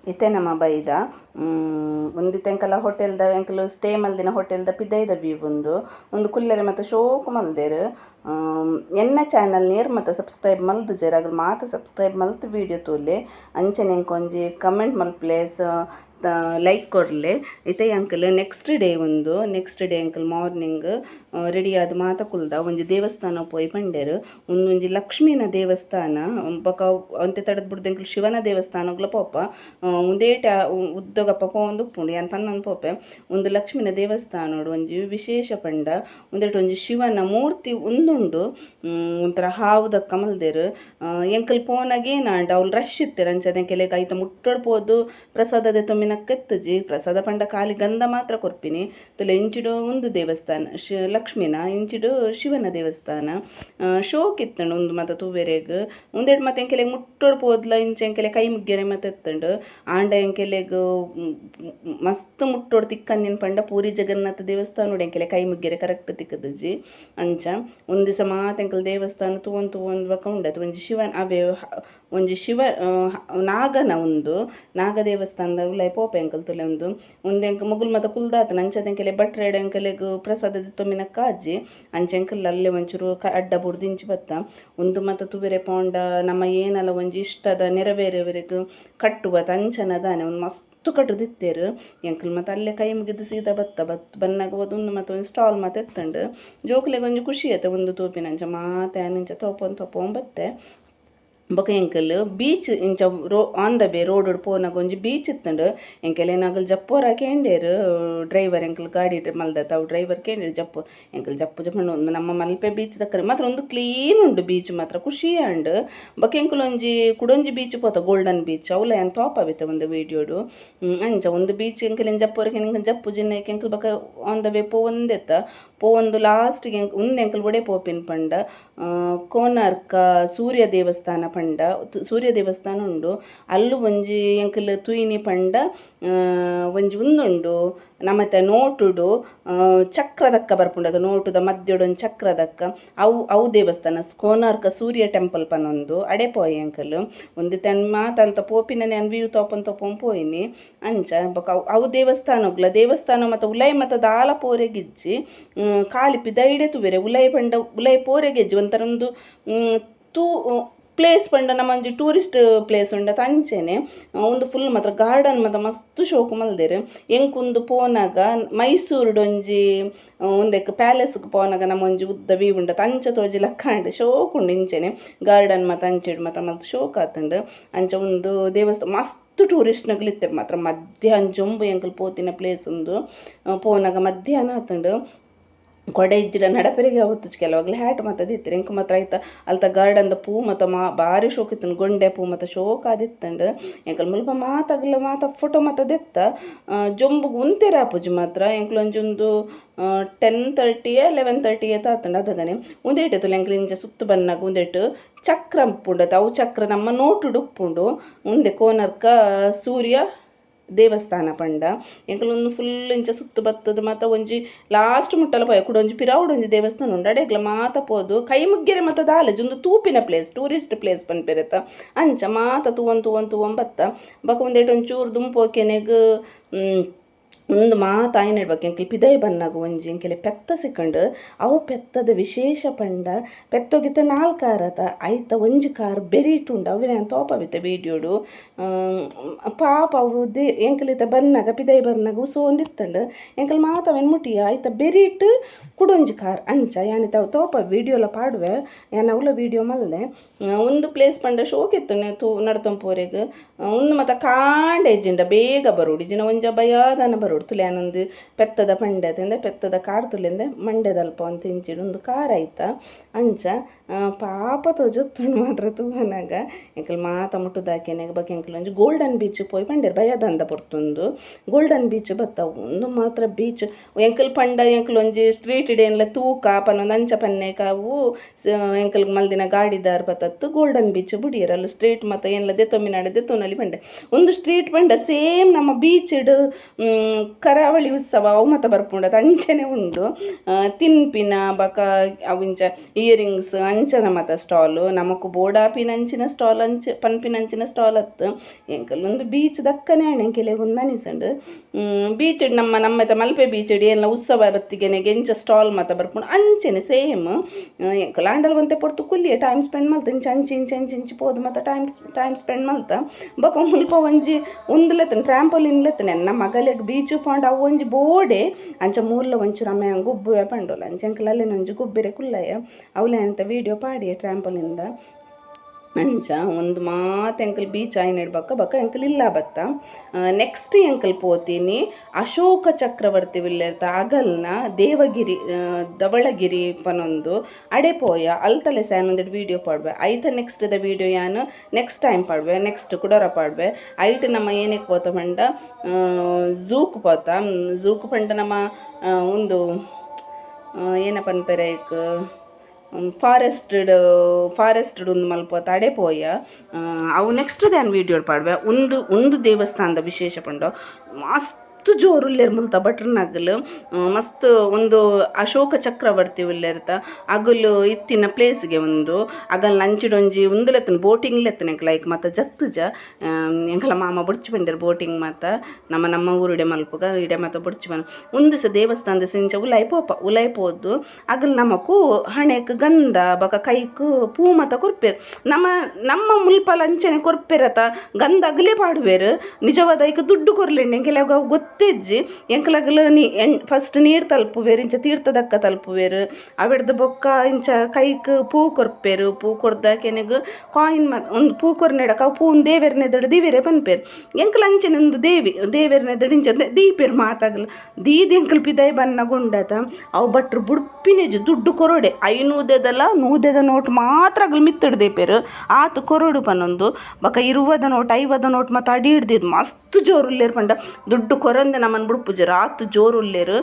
ಇತ್ತೆ ನಮ್ಮ ಬೈದ ಒಂದಿತ್ತ ಎಂಕಲ ಹೋಟೆಲ್ದ ಎಂಕಲು ಸ್ಟೇ ಮಲ್ದಿನ ಹೋಟೆಲ್ದ ಪಿದೈದ ವ್ಯೂ ಒಂದು ಕುಲ್ಲೆರೆ ಮತ್ತು ಶೋಕು ಮಲ್ದೆರ್ ಎನ್ನ ಚಾನಲ್ ನೇರ್ ಮತ್ತು ಸಬ್ಸ್ಕ್ರೈಬ್ ಮಲ್ದುಜೆರ್ ಅದ್ರ ಮಾತ ಸಬ್ಸ್ಕ್ರೈಬ್ ಮಲ್ತು ವೀಡಿಯೋ ತೂಲೆ ಅಂಚನೆ ಎಂಕೊಂಜಿ ಕಮೆಂಟ್ ಮಲ್ಪ್ಲೇಸ್ ಲೈಕ್ ಕೊಡ್ಲೆ ಇತ್ತೆ uncle next day uncle morning ready ಆದ ಮಾತ ಕುಲ್ದ ಒಂಜಿ ದೇವಸ್ಥಾನ ಪೋಯಿ ಪಂಡೆರ್ ಒಂದೊಂಜಿ ಲಕ್ಷ್ಮೀನ ದೇವಸ್ಥಾನ ಬೊಕ ಅಂತೆ ತಡದ್ ಬಿಡ್ದು ಅಂಕಲ್ ಶಿವನ ದೇವಸ್ಥಾನಗ್ಲ ಪೋಪ ಉಂದೇಟ ಉದ್ದಗಪ್ಪ ಪೋಂದು ಉಪ್ಪುಂಡು ಯಾನ್ ಪನ್ನೊಂದು ಪೋಪೆ ಒಂದು ಲಕ್ಷ್ಮೀನ ದೇವಸ್ಥಾನೋಡು ಒಂಜಿ ವಿಶೇಷ ಪಂಡ ಒಂದೇಟ ಒಂಜಿ ಶಿವನ ಮೂರ್ತಿ ಉಂದುಂಡು ಒಂಥರ ಹಾವುದಕ್ಕ ಮಲ್ದೆರ್ ಎಂಕಲ್ ಪೋನಾಗೇನಾಂಡ ಅವ್ಲು ರಶ್ ಇತ್ತೆರ್ ಅಂಚನೆ ಕೆಲೆಗ್ ಐತ ಮುಟ್ಟೋಡ್ ಪೋದು ಪ್ರಸಾದದ ತೊಮ್ಮಿನ ಕೆತ್ತಜಿ ಪ್ರಸಾದ ಪಂಡ ಖಾಲಿ ಗಂಧ ಮಾತ್ರ ಕೊರ್ಪಿನಿ ತುಲೆ ಇಂಚಿಡು ಒಂದು ದೇವಸ್ಥಾನ ಲಕ್ಷ್ಮಿನ ಇಂಚಿಡು ಶಿವನ ದೇವಸ್ಥಾನ ಶೋಕ್ ಇತ್ತಂಡು ಒಂದು ಮಾತ ತೂವೆರೆಗ್ ಒಂದೆಡ್ ಮತ್ತೆ ಎಂಕೆಲೆಗ್ ಮುಟ್ಟೋಡ್ ಪೋದ್ಲ ಇಂಚೆ ಎಂಕೆಲೆ ಕೈ ಮುಗ್ಗೆರೆ ಮತ್ತೆ ಎತ್ತಂಡು ಆಂಡ ಎಂಕೆಲೆಗ್ ಮಸ್ತ್ ಮುಟ್ಟೋಡ್ ತಿಕ್ಕನ್ನಿನ ಪಂಡ ಪೂರಿ ಜಗನ್ನಾಥ ದೇವಸ್ಥಾನ ಎಂಕೆಲೆ ಕೈ ಮುಗ್ಗೆರೆ ಕರೆಕ್ಟ್ ತಿಕ್ಕದಜಿ ಅಂಚ ಒಂದು ದಿವಸ ಮಾತ ಎಂಕಲ್ ದೇವಸ್ಥಾನ ತೂವೊಂದು ಬಕ ಉಂಡದು ಒಂಜಿ ಶಿವ ನಾಗನ ನಾಗ ದೇವಸ್ಥಾನದ ಉಲೈ ಪೋಪೆ ಎಂಕಲ್ ತುಲೆ ಒಂದೆ ಎಂಕ ಮುಗುಲ್ ಮತ ಕುಲ್ದಾತ ಅಂಚದ ಎಂಕೆಲೆ ಬಟ್ರೆಡ್ ಎಂಕಲೆಗ್ ಪ್ರಸಾದದ ತೊಮ್ಮಿನ ಕಾಜಿ ಅಂಚೆ ಎಂಕಲ್ ಅಲ್ಲೇ ಒಂಚೂರು ಅಡ್ಡ ಬುಡ್ದಿಂಚಿ ಬತ್ತ ಒಂದು ಮತ ತುವೆರೆ ಪೋಂಡ ನಮ್ಮ ಏನಲ್ಲ ಒಂಜಿ ಇಷ್ಟದ ನೆರವೇರೆವರೆಗೂ ಕಟ್ಟುವ ತಂಚನದಾನೆ ಒಂದು ಮಸ್ತ್ ಕಟ್ಟುದಿತ್ತೇರು ಎಂಕಲ್ ಮತ್ತು ಅಲ್ಲೇ ಕೈ ಮುಗಿದು ಸೀದಾ ಬನ್ನಾಗ ಒಂದು ಮತ್ತು ಒಂದು ಸ್ಟಾಲ್ ಮತ್ತು ಎತ್ತಂಡು ಜೋಕ್ಲೆಗೆ ಒಂಜಿ ಖುಷಿ ಆಯ್ತು ಒಂದು ತೂಪಿನಂಚ ಮಾತೆ ಅನಿಂಚ ತೊಗೊಂಬತ್ತೆ ಬೊಕ ಎಂಕಲ್ ಬೀಚ್ ಇಂಚ ಆನ್ ದ ವೇ ರೋಡ್ ಪೋನಾಗ ಒಂಜಿ ಬೀಚ್ ಇತ್ತಂಡು ಎಂಕೆಲ್ ಏನಾಗಲ್ ಜಪ್ಪೋರ ಕೇಂಡೇರು ಡ್ರೈವರ್ ಎಂಕಲ್ ಗಾಡಿ ಮಲ್ದತ್ತ ಅವು ಡ್ರೈವರ್ ಕೇಂಡೇರು ಎಂಕಲ್ ಜಪ್ಪು ಒಂದು ನಮ್ಮ ಮಲ್ಪೆ ಬೀಚ್ ದಕ್ಕರೆ ಮಾತ್ರ ಒಂದು ಕ್ಲೀನ್ ಉಂಡು ಬೀಚ್ ಮಾತ್ರ ಖುಷಿ ಅಂಡು ಬೊಕ ಎಂಕಲ್ ಕುಡೊಂಜಿ ಬೀಚ್ ಪೋತ ಗೋಲ್ಡನ್ ಬೀಚ್ ಅವಲ ಏನು ತೋಪಾವಿತ್ತೆ ಒಂದು ವೀಡಿಯೋಡು ಅಂಚ ಒಂದು ಬೀಚ್ ಎಂಕಲ್ ಜಪ್ಪೋರಕ್ಕೆ ಎಂಕಲ್ ಜಪ್ಪು ಜಿನ್ನಕ್ಕೆ ಎಂಕಲ್ ಬೊಕ ಆನ್ ದ ವೇ ಒಂದು ಲಾಸ್ಟ್ಗೆ ಒಂದು ಎಂಕಲ್ ಒಡೆ ಪೋಪಿನ ಪಂಡ ಕೋನಾರ್ಕ ಸೂರ್ಯ ದೇವಸ್ಥಾನ ಪಂಡ ಸೂರ್ಯ ದೇವಸ್ಥಾನ ಉಂಡು ಅಲ್ಲೂ ಒಂಜಿ ಎಂಕಲ್ ತುಯಿನಿ ಪಂಡ ಒಂಜಿ ಉಂದುಂಡು ನಮ್ಮತ್ತೆ ನೋಟುಡು ಚಕ್ರದಕ್ಕ ಬರ್ಪುಂಡದು ನೋಟುದ ಮಧ್ಯೊಡೊಂದು ಚಕ್ರದಕ್ಕ ಅವು ದೇವಸ್ಥಾನ ಕೋನಾರ್ಕ ಸೂರ್ಯ ಟೆಂಪಲ್ ಪನೊಂದು ಅಡೆ ಪೋಯಿ ಅಂಕಲ್ ಒಂದು ತೆನ್ ಮಾತಲ್ತ ಪೋಪಿನ ನಾನು ವ್ಯೂ ತೊಪೊಂದು ಪೋಯಿನಿ ಅಂಚ ಬೊಕ ಅವು ದೇವಸ್ಥಾನ ಮತ್ತು ಉಲೈ ಮತ್ತು ದಾಲ ಪೋರೆಗಿಜ್ಜಿ ಖಾಲಿ ಪಿದೈಡೆ ತುವೆರೆ ಉಲೈ ಪೋರೆಗೆಜ್ಜಿ ಒಂಥರ ಒಂದು ಪ್ಲೇಸ್ ಪಂಡ ನಮ್ಮ ಒಂಜಿ ಟೂರಿಸ್ಟ್ ಪ್ಲೇಸ್ ಉಂಡತ ಅಂಚೆನೆ ಒಂದು ಫುಲ್ ಮಾತ್ರ ಗಾರ್ಡನ್ ಮಾತ್ರ ಮಸ್ತ್ ಶೋಕು ಮಲ್ದೆರ್ ಎಂಕುಂದು ಪೋನಾಗ ಮೈಸೂರುಡೊಂಜಿ ಒಂದಕ್ಕೆ ಪ್ಯಾಲೇಸ್ಗೆ ಪೋನಾಗ ನಮ್ಮ ಒಂಜಿ ಉದ್ದ ವ್ಯೂ ಉಂಡತ ಅಂಚ ತೋಜಿ ಲಕ್ಕಾಂಡು ಶೋಕು ಉಂಡು ಇಂಚೆನೆ ಗಾರ್ಡನ್ ಮಾತ್ರ ಅಂಚಿಡು ಮಾತ್ರ ಮಲ್ತು ಶೋಕು ಆತಂಡು ಅಂಚ ಒಂದು ದೇವಸ್ಥಾನ ಮಸ್ತ್ ಟೂರಿಸ್ಟ್ನಗ್ಲಿತ್ತೆ ಮಾತ್ರ ಮಧ್ಯಾಹ್ನ ಜೊಂಬು ಎಂಕಲ್ ಪೋತಿನ ಪ್ಲೇಸ್ ಪೋನಾಗ ಮಧ್ಯಾಹ್ನ ಆತಂಡು ಕೊಡೆ ಇಜ್ಜಿಡ ನಡಪೆರಿಗೆ ಹೊತ್ತು ಕೆಲವಾಗಲೇ ಹ್ಯಾಟ್ ಮತ್ತು ದಿತ್ತರು ಎಂಕ ಮಾತ್ರ ಆಯ್ತಾ ಅಲ್ತ ಗಾರ್ಡನ್ದ ಪೂ ಮತ್ತು ಭಾರಿ ಶೋಕ್ ಇತ್ತು ಗೊಂಡೆ ಪೂ ಮತ್ತು ಶೋಕ್ ಆದಿತ್ತಂಡು ಎಂಕಲ್ ಮುಲ್ಪ ಫೋಟೋ ಮತ್ತು ದೆತ್ತ ಜೊಂಬುಗೆ ಉಂತೆರ ಆಪುಜಿ ಮಾತ್ರ ಎಂಕ್ಲೊಂಜೊಂದು 10:30 11:30 ಆತಂಡು ಅದಗನೆ ಉಂದೇಟು ತುಲೆ ಎಂಕ್ಲು ಇಂಚ ಸುತ್ತು ಬನ್ನಾಗ ಉಂದೇಟು ಚಕ್ರ ಉಪ್ಪುಂಡತ ಅವು ಚಕ್ರ ನಮ್ಮ ನೋಟುಡು ಉಪ್ಪುಂಡು ಮುಂದೆ ಕೋನರ್ಕ ಸೂರ್ಯ ದೇವಸ್ಥಾನ ಪಂಡ ಎಂಕಲೊಂದು ಫುಲ್ ಇಂಚ ಸುತ್ತು ಬತ್ತದ ಮಾತ ಒಂಜಿ ಲಾಸ್ಟ್ ಮುಟ್ಟಲ ಪೋಯ ಕುಡೊಂಜಿ ಪಿರಾವುಡೊಂಜಿ ದೇವಸ್ಥಾನ ಉಂಡು ಅಡೆಗ್ಲ ಮಾತ ಪೋದು ಕೈ ಮುಗ್ಗೆರೆ ಮತ್ತು ದಾಲೆಜ್ ಒಂದು ತೂಪಿನ ಪ್ಲೇಸ್ ಟೂರಿಸ್ಟ್ ಪ್ಲೇಸ್ ಪನ್ಪೆರತ ಅಂಚ ಮಾತ ತೂವೊಂದು ಬತ್ತ ಬಕ ಒಂದೇಟು ಒಂಚೂರು ದುಂಪೋಕೆನೆಗ್ ಒಂದು ಮಾತು ಆಯ್ನ ಇಡ್ಬೇಕು ಎಂಕಲ್ ಪಿದೈ ಬನ್ನಾಗ ಒಂಜಿ ಎಂಕೆಲೆ ಪೆತ್ತ ಸಿಕ್ಕಂಡು ಅವು ಪೆತ್ತದ ವಿಶೇಷ ಪಂಡ ಪೆತ್ತೋಗಿತ್ತ 4 ಕಾರತ ಐತ ಒಂಜಿ ಕಾರ್ ಬೆರೀಟುಂಡು ಅವಿನ ತೋಪವಿತ್ತೆ ವೀಡಿಯೋಡು ಪಾಪ ಅವು ಎಂಕಲಿತ ಬನ್ನಾಗ ಪಿದೈ ಬರ್ನಾಗ ಉಸು ಒಂದಿತ್ತಂಡು ಎಂಕಲ್ ಮಾತವೆನ್ ಮುಟ್ಟಿಯ ಐತ ಬೆರೀಟ್ ಕುಡೊಂಜಿ ಕಾರ್ ಅಂಚ ಯಾನಿತ ಅವು ತೋಪ ವೀಡಿಯೋಲ ಪಾಡುವೆ ಯಾನ ಅವಲ ವೀಡಿಯೋ ಮಲ್ದೆ ಒಂದು ಪ್ಲೇಸ್ ಪಂಡ ಶೋಕಿತ್ತು ನಡ್ತಂಪೋರೆಗ್ ಒಂದು ಮತ್ತು ಕಾಂಡೇಜಿಂಡ ಬೇಗ ಬರೋಡು ಇಜಿನ ಒಂಜ ಭಯಾದನ ಬರೋಡು ತುಲ್ಯಾನೊಂದು ಪೆತ್ತದ ಪಂಡದಿಂದ ಪೆತ್ತದ ಕಾರ್ ತುಲಿಂದ ಮಂಡ್ಯದಲ್ಪ ಅಂತ ಇಂಚಿಡು ಒಂದು ಕಾರ್ ಆಯ್ತಾ ಅಂಚ ಪಾಪದ ಜೊತ್ತುಂಡು ಮಾತ್ರ ತೂವನಾಗ ಎಂಕಲ್ ಮಾತ ಮುಟ್ಟುದಾಕೆನಾಗ ಬಗ್ಗೆ ಎಂಕಲ್ ಒಂಜಿ ಗೋಲ್ಡನ್ ಬೀಚ್ ಪೋಯಿ ಪಂಡೇರು ಭಯದಂದ ಪೊರ್ತುಂದು ಗೋಲ್ಡನ್ ಬೀಚ್ ಬತ್ತಾವು ಒಂದು ಮಾತ್ರ ಬೀಚ್ ಎಂಕಲ್ ಪಂಡ ಎಂಕಲ್ ಒಂಜಿ ಸ್ಟ್ರೀಟ್ ಇಡೇನ್ಲ ತೂಕ ಪನ್ನೊಂದು ಅಂಚ ಪನ್ನೇಕ ಅವು ಎಂಕಲ್ ಮಲ್ದಿನ ಗಾಡಿದಾರ್ ಬತ್ತತ್ತು ಗೋಲ್ಡನ್ ಬೀಚ್ ಬುಡಿಯರಲ್ಲ ಸ್ಟ್ರೀಟ್ ಮತ್ತು ಏನ್ಲ ದೆತ್ತೊಮ್ಮಿನಾಡು ದೆತ್ತೊನಲ್ಲಿ ಪಂಡೆ ಒಂದು ಸ್ಟ್ರೀಟ್ ಪಂಡ ಸೇಮ್ ನಮ್ಮ ಬೀಚ್ ಇಡು ಕರಾವಳಿ ಉತ್ಸವ ಅವು ಮತ್ತು ಬರ್ಪುಂಡದು ಅಂಚನೆ ಉಂಡು ತಿನ್ಪಿನ ಬಕ ಅವಿಂಚ ಇಯರಿಂಗ್ಸ್ ಅಂಚನ ಮತ ಸ್ಟಾಲು ನಮಕ್ ಬೋಡಾಪಿನಂಚಿನ ಸ್ಟಾಲ್ ಪನ್ಪಿನಂಚಿನ ಸ್ಟಾಲ್ ಅತ್ತು ಎಂಕಲ್ ಒಂದು ಬೀಚ್ ದಕ್ಕನೆ ಎಂಕೆಲೆ ಒಂದು ಅನಿಸಂಡು ಬೀಚ್ ನಮ್ಮತ್ತ ಮಲ್ಪೆ ಬೀಚ್ ಎಲ್ಲ ಉತ್ಸವ ಬತ್ತಿಗೆನೆ ಗೆಂಚ ಸ್ಟಾಲ್ ಮತ ಬರ್ಕೊಂಡು ಅಂಚೆನೆ ಸೇಮ್ ಎಂಕಲ್ ಆಂಡಲ್ ಬಂತೆ ಪೊರ್ತು ಕುಲ್ಲಿಯ ಟೈಮ್ ಸ್ಪೆಂಡ್ ಮಲ್ತ ಇಂಚಿ ಪೋದು ಮತ್ತು ಟೈಮ್ ಸ್ಪೆಂಡ್ ಮಲ್ತ ಬೊಕ ಮುಲ್ಪ ಒಂಜಿ ಉಂದುಲೆತ್ತನೆ ಟ್ರಾಂಪೋಲಿನ್ಲೆತ್ತನೆ ನನ್ನ ಮಗಲಿಗೆ ಬೀಚ್ ಪಾಂಡ್ ಅವು ಒಂಜಿ ಬೋಡೆ ಅಂಚ ಮೂರ್ಲ ಒಂಚೂರು ಅಮ್ಮ ಗುಬ್ಬುವೆ ಪಂಡೋಲ ಅಂಚ ಎಂಕಲ್ ಅಲ್ಲೇನ ಒಂಜಿ ಗುಬ್ಬಿರೆ ಕುಲ್ಲಯ್ಯ ಅವಳೆ ಅಂತ ವೀಡಿಯೋ ಪಾಡಿಯ ಟ್ರಾಂಪೋಲಿಂದ ಅಂಚ ಒಂದು ಮಾತು ಎಂಕಲ್ ಬೀಚ್ ಆಯ್ನ ಬಕ್ಕ ಎಂಕಲ್ ಇಲ್ಲ ಬತ್ತ ನೆಕ್ಸ್ಟ್ ಎಂಕಲ್ ಪೋತೀನಿ ಅಶೋಕ ಚಕ್ರವರ್ತಿ ವಿಲ್ಲೆರ್ತ ಅಗಲ್ನ ದೇವಗಿರಿ ಧವಳಗಿರಿ ಪನೊಂದು ಅಡೆಪೋಯ ಅಲ್ತಲೆ ಸ್ಯಾನ್ ಒಂದೆಡು ವೀಡಿಯೋ ಪಾಡ್ವೆ ಐತ ನೆಕ್ಸ್ಟ್ ದ ವೀಡಿಯೋ ಯಾನು ನೆಕ್ಸ್ಟ್ ಟೈಮ್ ಪಾಡ್ವೆ ನೆಕ್ಸ್ಟ್ ಕುಡೋರ ಪಾಡ್ವೆ ಐಟ್ ನಮ್ಮ ಏನಕ್ಕೆ ಪೋತ ಪಂಡ ಝೂಕ್ ಪಂಡ ನಮ್ಮ ಒಂದು ಏನಪ್ಪ ಅನ್ಪೆರೈಕ್ ಫಾರೆಸ್ಟಡ್ ಒಂದು ಮಲ್ಪೋತ ಅಡೆ ಪೋಯ ಅವು ನೆಕ್ಸ್ಟ್ ದ್ಯಾನ್ ವೀಡಿಯೋ ಪಾಡ್ವೆ ಒಂದು ದೇವಸ್ಥಾನದ ವಿಶೇಷ ಪಂಡ ಮಸ್ತ್ ಜೋರು ಉಲ್ಲೇರ್ ಮುಲ್ತ ಬಟ್ರನಗಲು ಮಸ್ತ್ ಒಂದು ಅಶೋಕ ಚಕ್ರವರ್ತಿ ಉಲ್ಲೇರ್ತ ಅಗಲು ಇತ್ತಿನ ಪ್ಲೇಸ್ಗೆ ಒಂದು ಅಗಲ್ ನಂಚಿಡೊಂಜಿ ಉಂದುಲೆತ್ತನ ಬೋಟಿಂಗ್ ಲೆತ್ತನ ಲೈಕ್ ಮತ್ತು ಜತ್ತುಜ ಎಂಕಲ ಮಾಮ ಬುಡ್ಚಿ ಬಂದಿರು ಬೋಟಿಂಗ್ ಮಾತ ನಮ್ಮ ಊರುಡೆ ಮಲ್ಪುಗ ಇಡೆ ಮಾತ ಬುಡ್ಚಿ ಬಂದು ಒಂದು ಸ ದೇವಸ್ಥಾನದ ಸಿಂಚ ಉಲಾಯ್ ಪೋದು ಅಗಲ್ ನಮಕು ಹಣೆಕ್ ಗಂಧ ಬಕ ಕೈಕು ಪೂ ಮತ ಕೊರ್ಪೇರು ನಮ್ಮ ಮುಲ್ಪಲ ಅಂಚನೆ ಕೊರ್ಪೆರತ ಗಂಧ ಅಗಲೇ ಪಾಡುವೇರು ನಿಜವಾದ ಈಗ ದುಡ್ಡು ಕೊರ್ಲೆಂಡು ಎಂಕೆಲ್ಲ ಗೊತ್ತಿಜ್ಜಿ ಎಂಕಲಗಲು ಫಸ್ಟ್ ನೀರು ತಲುಪುವೇರು ಇಂಚ ತೀರ್ಥದಕ್ಕ ತಲುಪುವೇರು ಅವಿಡ್ದು ಬೊಕ್ಕ ಇಂಚ ಕೈಕ್ ಪೂ ಕೊರ್ಪೇರು ಪೂ ಕೊರ್ದಾಕೆನೆಗ್ ಕಾಯಿನ್ ಒಂದು ಪೂ ಕೊರ್ನೆಡಕ ಅವು ಪೂ ದೇವೆರ್ನೆದಡು ದೀವೆರೆ ಪನ್ಪೇರು ಎಂಕಲ್ ಅಂಚನೆ ಒಂದು ದೇವೆರ್ನೆದಡು ಇಂಚ ದೀಪೇರು ಮಾತಾಗಲು ದೀದಿ ಎಂಕಲ್ ಪಿದಾಯಿ ಬನ್ನ ಗುಂಡತ ಅವು ಭಟ್ರು ಬುಡ್ಪಿನೆಜು ದುಡ್ಡು ಕೊರೋಡೆ 500 ನೋಟ್ ಮಾತ್ರ ಅಗಲು ಮಿತ್ತಡು ದೇಪೇರು ಆತು ಕೊರೋಡು ಪನ್ನೊಂದು ಬಕ 20 ನೋಟ್ 50 ನೋಟ್ ಮತ್ತು ಅಡಿ ಹಿಡ್ದಿದ್ದು ಮಸ್ತ್ ಜೋರು ಉಲ್ಲೇರು ಪಂಡ ದುಡ್ಡು ಕೊರಂದೆ ನಮ್ಮನ್ನು ಬುಡ್ಪುಜಿ ರಾತು ಜೋರು ಉಲ್ಲೇರು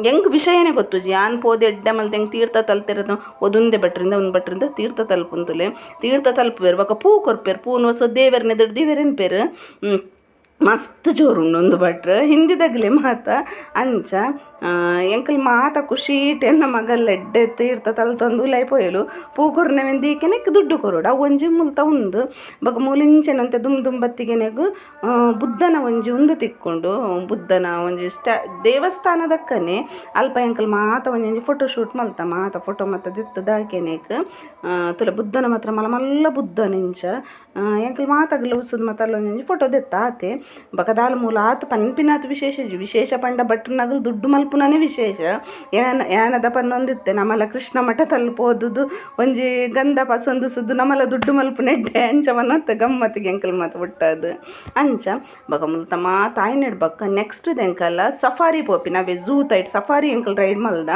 ಹೆಂಗೆ ವಿಷಯನೇ ಗೊತ್ತುಜಿ ಆನ್ ಪೋದೆ ಎಡ್ಡೆ ಮಲ್ತ ಹೆಂಗೆ ತೀರ್ಥ ತಲ್ತಿರೋದು ಒಂದು ಭಟ್ರಿಂದ ತೀರ್ಥ ತಲುಪುಂತಲೆ ತೀರ್ಥ ತಲುಪುವೇರು ಬಕ ಪೂ ಕೊರ್ಪೇರು ಪೂನು ಹೊಸ ದೇವರನ್ನೆದಡು ದೇವರೆನ್ಪೇರು ಮಸ್ತ್ ಜೋರು ಒಂದು ಭಟ್ರು ಹಿಂದಿದಾಗಲೇ ಮಾತ ಅಂಚ ಎಂಕಲ್ ಮಾತ ಖುಷಿ ಟೆನ್ನ ಮಗಲ್ಲ ಎಡ್ಡೆ ತೀರ್ಥ ತಲ್ತಂದು ಲೈಪೋಯಲು ಪೂ ಕೊರ್ನೆವೆಂದೀಕೆನೆಕ್ ದುಡ್ಡು ಕೊರೋಡು ಅವು ಒಂಜಿ ಮುಲ್ತ ಒಂದು ಬಗ ಮೂಲಿಂಚೆನಂತೆ ದುಂಬತ್ತಿಗೆನೆಗು ಬುದ್ಧನ ಒಂಜಿ ಒಂದು ತಿಕ್ಕೊಂಡು ಬುದ್ಧನ ಒಂಜಿ ದೇವಸ್ಥಾನದಕ್ಕನೆ ಅಲ್ಪ ಎಂಕಲ್ ಮಾತ ಒಂಜಿ ಫೋಟೋ ಶೂಟ್ ಮಲ್ತ ಮಾತ ಫೋಟೋ ಮತ್ತು ದಿತ್ತದಾಕೆನೆಕ್ ತುಲ ಬುದ್ಧನ ಮಾತ್ರ ಮಲ್ಲ ಬುದ್ಧನಿಂಚ ಎಂಕಲ್ ಮಾತಾಗಲ್ಲ ಉಸುದು ಮತ್ತು ಅಲ್ಲೊಂಜಿ ಫೋಟೋ ದೆತ್ತ ಆತೆ ಬಕದಾಲ ಮೂಲ ಆತ ಪನ್ಪಿನಾತ್ ವಿಶೇಷ ಪಂಡ ಭಟ್ರನಗಲು ದುಡ್ಡು ಮಲ್ಪುನೇ ವಿಶೇಷ ಯಾನದ ಪನ್ನೊಂದಿತ್ತೆ ನಮ್ಮಲ್ಲ ಕೃಷ್ಣ ಮಠ ತಲುಪೋದುದು ಒಂಜಿ ಗಂಧ ಪಸೊಂದು ಸುದ್ದು ನಮ್ಮಲ್ಲ ದುಡ್ಡು ಮಲ್ಪು ನೆಡ್ಡೆ ಅಂಚ ಮನತ್ತ ಗಮ್ಮತ್ತಿಗೆ ಎಂಕಲ್ ಮಾತು ಬಿಟ್ಟದು ಅಂಚ ಬಕ ಮುಲ್ತ ಮಾತು ಆಯ್ನೆಡ್ ಬಕ್ಕ ನೆಕ್ಸ್ಟ್ ಎಂಕಲ್ಲ ಸಫಾರಿ ಪೋಪಿ ನಾವೇ ಝೂ ತೈಟ್ ಸಫಾರಿ ಎಂಕಲ್ ರೈಡ್ ಮಲ್ದ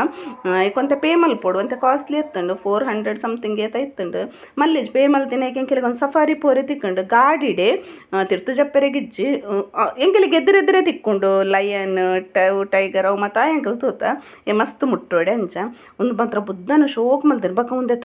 ಕೊಂತೆ ಪೇ ಮಲ್ಪೋಡು ಅಂತೆ ಕಾಸ್ಟ್ಲಿ ಎತ್ತಂಡು 400 ಸಮಥಿಂಗ್ ಏತ ಇತ್ತಂಡು ಮಲ್ಲೇಜ್ ಪೇ ಮಲ್ತಿನ ಎಂಕೆಲೆ ಒಂದು ಸಫಾರಿ ಪೋರೆ ತಿಕ್ಕೊಂಡು ಗಾಡಿಡೆ ತಿರ್ತು ಜಪ್ಪೆರೆಗಿಜ್ಜಿ ಎಂಕೆಲಿಗೆ ಎದುರೆದುರೇ ತಿಕ್ಕೊಂಡು ಲಯನ್ ಟೈಗರ್ ಅವು ಮತ್ತು ಎಂಕಲ್ ತೂತ ಮಸ್ತ್ ಮುಟ್ಟೋಡೆ ಅಂಚ ಒಂದು ಮಾತ್ರ ಬುದ್ಧನ ಶೋಕ್ ಮಲ್ತಿರು ಬಕ್ಕ ಮುಂದೆ